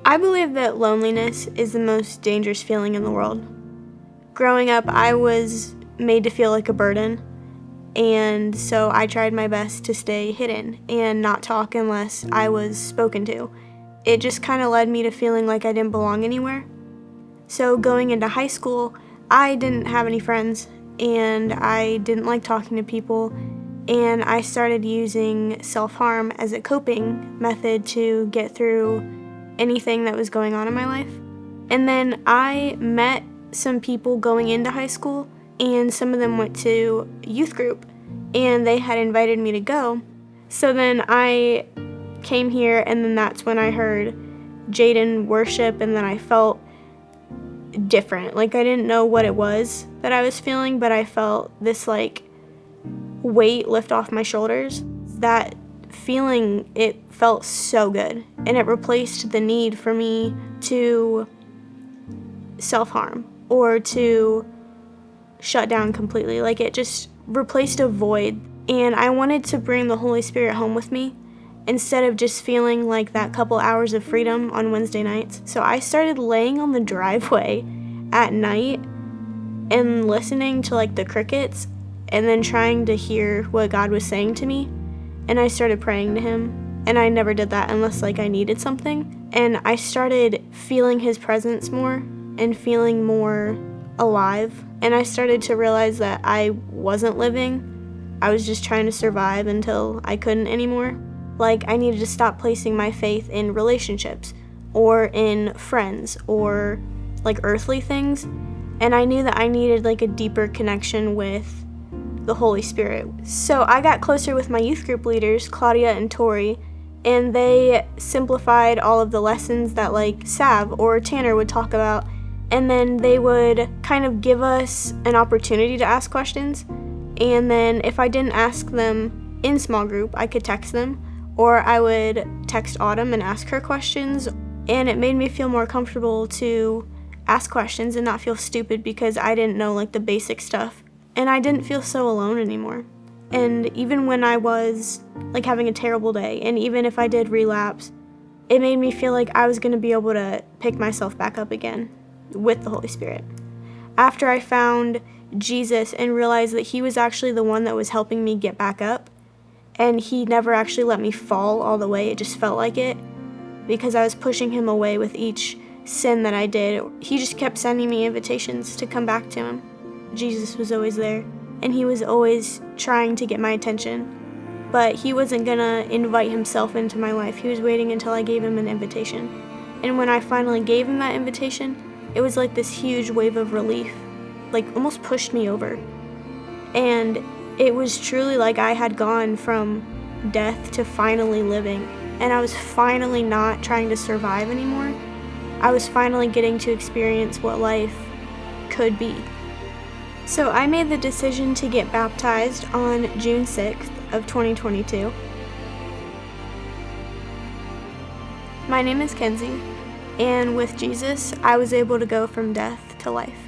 I believe that loneliness is the most dangerous feeling in the world. Growing up, I was made to feel like a burden, and so I tried my best to stay hidden and not talk unless I was spoken to. It just kind of led me to feeling like I didn't belong anywhere. So going into high school, I didn't have any friends, and I didn't like talking to people, and I started using self-harm as a coping method to get through anything that was going on in my life. And then I met some people going into high school, and some of them went to youth group, and they had invited me to go. So then I came here, and then that's when I heard Jaden worship, and then I felt different. Like I didn't know what it was that I was feeling, but I felt this like weight lift off my shoulders. That feeling, it felt so good, and it replaced the need for me to self-harm or to shut down completely. Like it just replaced a void, and I wanted to bring the Holy Spirit home with me instead of just feeling like that couple hours of freedom on Wednesday nights. So I started laying on the driveway at night and listening to like the crickets and then trying to hear what God was saying to me. And I started praying to him, and I never did that unless like I needed something. And I started feeling his presence more and feeling more alive. And I started to realize that I wasn't living. I was just trying to survive until I couldn't anymore. Like I needed to stop placing my faith in relationships or in friends or like earthly things. And I knew that I needed like a deeper connection with the Holy Spirit. So I got closer with my youth group leaders, Claudia and Tori, and they simplified all of the lessons that like Sav or Tanner would talk about, and then they would kind of give us an opportunity to ask questions, and then if I didn't ask them in small group, I could text them, or I would text Autumn and ask her questions, and it made me feel more comfortable to ask questions and not feel stupid because I didn't know like the basic stuff. And I didn't feel so alone anymore. And even when I was like having a terrible day, and even if I did relapse, it made me feel like I was going to be able to pick myself back up again with the Holy Spirit. After I found Jesus and realized that he was actually the one that was helping me get back up, and he never actually let me fall all the way, it just felt like it, because I was pushing him away with each sin that I did. He just kept sending me invitations to come back to him. Jesus was always there, and he was always trying to get my attention, but he wasn't gonna invite himself into my life. He was waiting until I gave him an invitation. And when I finally gave him that invitation, it was like this huge wave of relief, like almost pushed me over. And it was truly like I had gone from death to finally living, and I was finally not trying to survive anymore. I was finally getting to experience what life could be. So I made the decision to get baptized on June 6th of 2022. My name is Kenzie, and with Jesus, I was able to go from death to life.